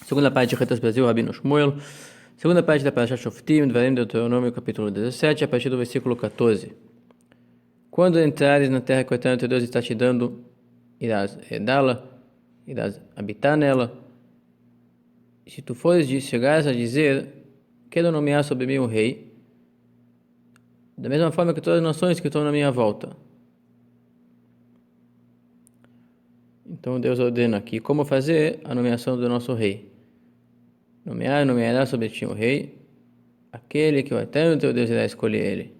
Segunda parte de Retas Brasil, Rabino Shmuel. Segunda parte da Parashat Shoftim, Devarim, Deuteronômio, capítulo 17, a partir do versículo 14. Quando entrares na terra que o Eterno teu Deus está te dando, irás herdá-la, irás habitar nela. Se tu chegares a dizer, quero nomear sobre mim um rei, da mesma forma que todas as nações que estão na minha volta. Então Deus ordena aqui como fazer a nomeação do nosso rei. Nomeará sobre ti um rei, aquele que o Eterno teu Deus irá escolher ele.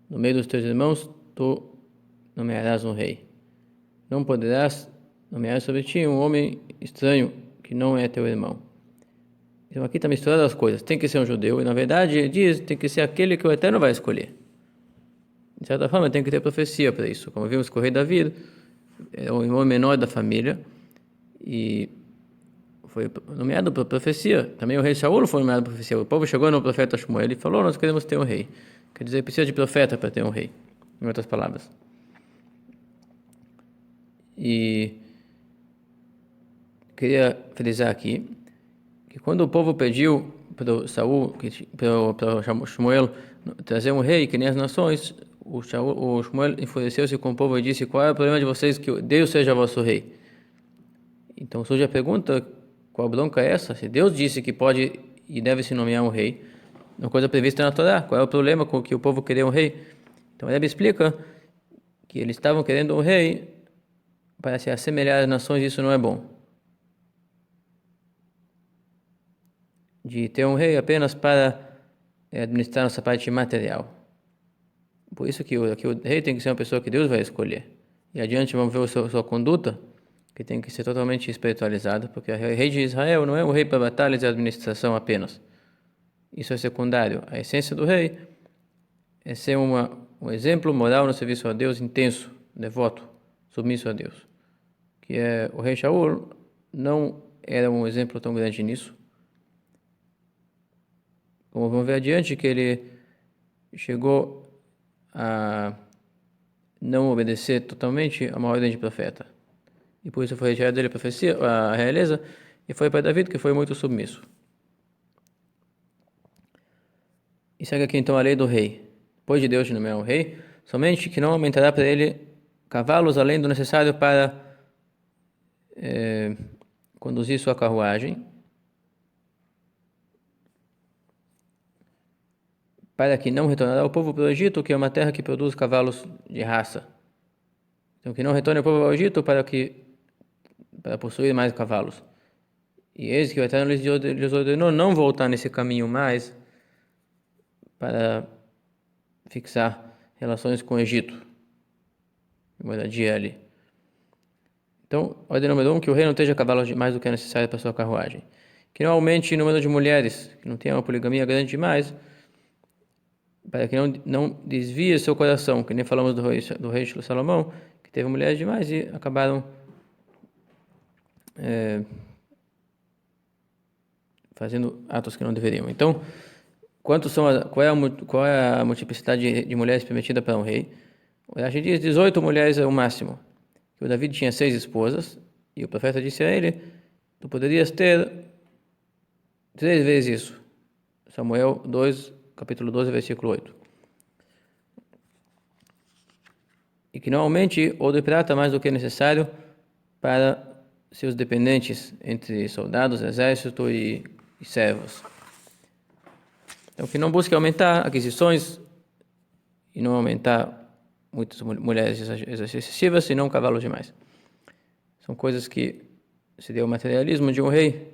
No meio dos teus irmãos, tu nomearás um rei. Não poderás nomear sobre ti um homem estranho que não é teu irmão. Então aqui está misturando as coisas. Tem que ser um judeu, e na verdade ele diz, tem que ser aquele que o Eterno vai escolher. De certa forma, tem que ter profecia para isso. Como vimos com o rei Davi, é o irmão menor da família, e foi nomeado por profecia. Também o rei Saul foi nomeado por profecia. O povo chegou no profeta Shmuel e falou, nós queremos ter um rei. Quer dizer, precisa de profeta para ter um rei, em outras palavras. E queria frisar aqui que quando o povo pediu para o Saul, para o Shmuel trazer um rei que nem as nações, o Shmuel enfureceu-se com o povo e disse, qual é o problema de vocês que Deus seja vosso rei? Então surge a pergunta, qual bronca é essa? Se Deus disse que pode e deve se nomear um rei, uma coisa prevista na Torá, qual é o problema com que o povo queria um rei? Então ele explica que eles estavam querendo um rei para se assemelhar às nações, e isso não é bom. De ter um rei apenas para administrar nossa parte material. Por isso que o rei tem que ser uma pessoa que Deus vai escolher. E adiante vamos ver a sua conduta, que tem que ser totalmente espiritualizada, porque o rei de Israel não é um rei para batalhas e administração apenas. Isso é secundário. A essência do rei é ser um exemplo moral no serviço a Deus intenso, devoto, submisso a Deus. Que o rei Shaul não era um exemplo tão grande nisso. Como vamos ver adiante, que ele chegou a não obedecer totalmente a uma ordem de profeta. E por isso foi retirado dele a realeza, e foi para Davi, que foi muito submisso. E segue aqui então a lei do rei. Depois de Deus nomear um rei, somente que não aumentará para ele cavalos além do necessário para conduzir sua carruagem, para que não retornará o povo para o Egito, que é uma terra que produz cavalos de raça. Então que não retorne o povo ao Egito para possuir mais cavalos. E eis que o Eterno lhes ordenou não voltar nesse caminho mais para fixar relações com o Egito, moradia ali. Então, ordem número 1, que o rei não esteja cavalos mais do que é necessário para sua carruagem. Que não aumente o número de mulheres, que não tenha uma poligamia grande demais, para que não desvie seu coração, que nem falamos do rei Salomão, que teve mulheres demais e acabaram fazendo atos que não deveriam. Então, qual é a multiplicidade de mulheres permitida para um rei? O Rashi diz 18 mulheres é o máximo. Que o Davi tinha 6 esposas, e o profeta disse a ele, tu poderias ter 3 vezes isso. Samuel 2, capítulo 12, versículo 8. E que não aumente ouro e prata mais do que é necessário para seus dependentes, entre soldados, exército e servos. Então, que não busque aumentar aquisições e não aumentar muitas mulheres excessivas, senão cavalos demais. São coisas que seria o materialismo de um rei,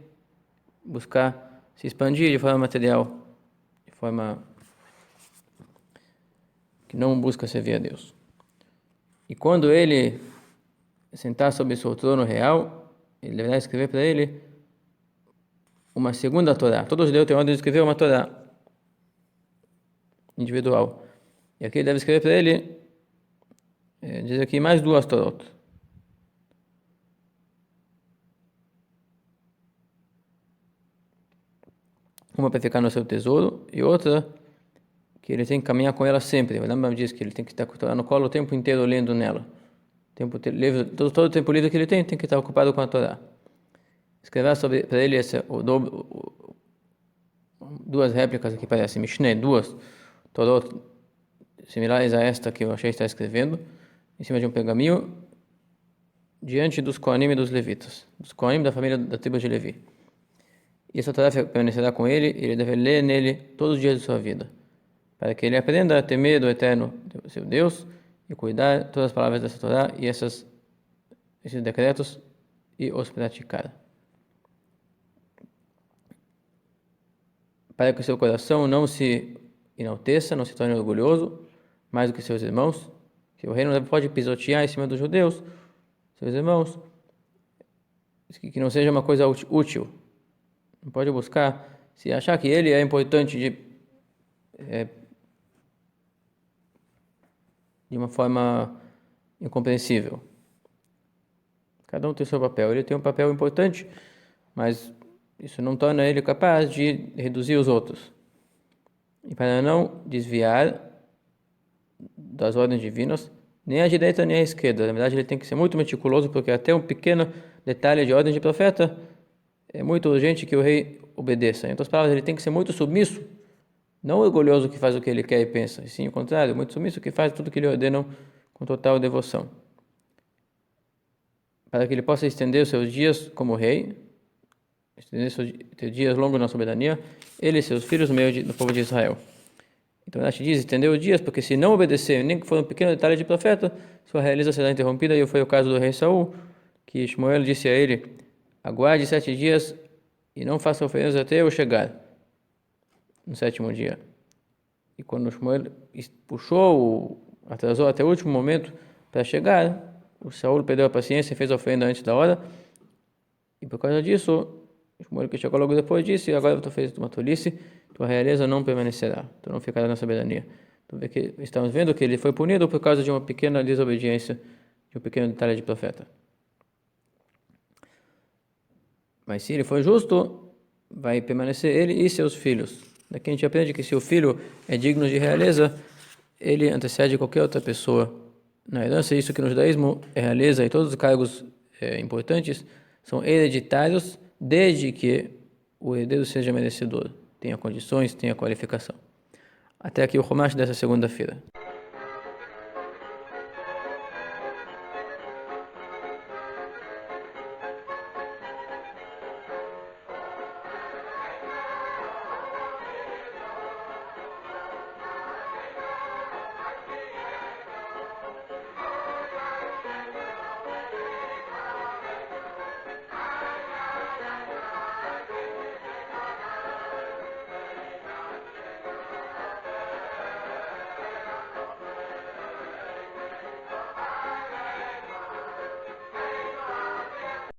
buscar se expandir de forma material, de forma que não busca servir a Deus. E quando ele sentar sobre seu trono real, ele deverá escrever para ele uma segunda Torá. Todo judeu tem ordem de escrever uma Torá individual. E aqui ele deve escrever para ele, diz aqui, mais 2 Torot. Uma para ficar no seu tesouro e outra que ele tem que caminhar com ela sempre. O Rambam diz que ele tem que estar no colo o tempo inteiro lendo nela. Todo o tempo livre que ele tem que estar ocupado com a Torá. escrever para ele duas réplicas aqui parece Mishneh, duas Torot similares a esta que o Moshe está escrevendo, em cima de um pergaminho, diante dos Kohanim e dos Levitas, dos Kohanim da família da tribo de Levi. E essa tarefa permanecerá com ele, e ele deve ler nele todos os dias de sua vida, para que ele aprenda a temer do Eterno, seu Deus, e cuidar todas as palavras dessa Torá e esses decretos e os praticar. Para que o seu coração não se enalteça, não se torne orgulhoso, mais do que seus irmãos, que o reino não pode pisotear em cima dos judeus, seus irmãos, que não seja uma coisa útil. Não pode buscar, se achar que ele é importante de uma forma incompreensível. Cada um tem o seu papel. Ele tem um papel importante, mas isso não torna ele capaz de reduzir os outros. E para não desviar das ordens divinas, nem à direita nem à esquerda. Na verdade, ele tem que ser muito meticuloso, porque até um pequeno detalhe de ordem de profeta é muito urgente que o rei obedeça. Em outras palavras, ele tem que ser muito submisso, não orgulhoso que faz o que ele quer e pensa, e sim o contrário, muito submisso que faz tudo o que lhe ordenam com total devoção. Para que ele possa estender os seus dias como rei, estender seus dias longos na soberania, ele e seus filhos no meio do povo de Israel. Então ela te diz, estender os dias, porque se não obedecer, nem que for um pequeno detalhe de profeta, sua realeza será interrompida, e foi o caso do rei Saul, que Shmuel disse a ele, aguarde 7 dias e não faça oferendas até eu chegar, no 7º dia. E quando Shmuel atrasou até o último momento para chegar, o Saul perdeu a paciência e fez a oferenda antes da hora, e por causa disso, Shmuel, que chegou logo depois, disse, agora tu fez uma tolice, tua realeza não permanecerá, tu não ficará na soberania. Então, estamos vendo que ele foi punido por causa de uma pequena desobediência, de um pequeno detalhe de profeta. Mas se ele for justo, vai permanecer ele e seus filhos. Daqui a gente aprende que se o filho é digno de realeza, ele antecede qualquer outra pessoa na herança. Isso que no judaísmo é realeza, e todos os cargos importantes são hereditários, desde que o herdeiro seja merecedor, tenha condições, tenha qualificação. Até aqui o Chumash dessa segunda-feira.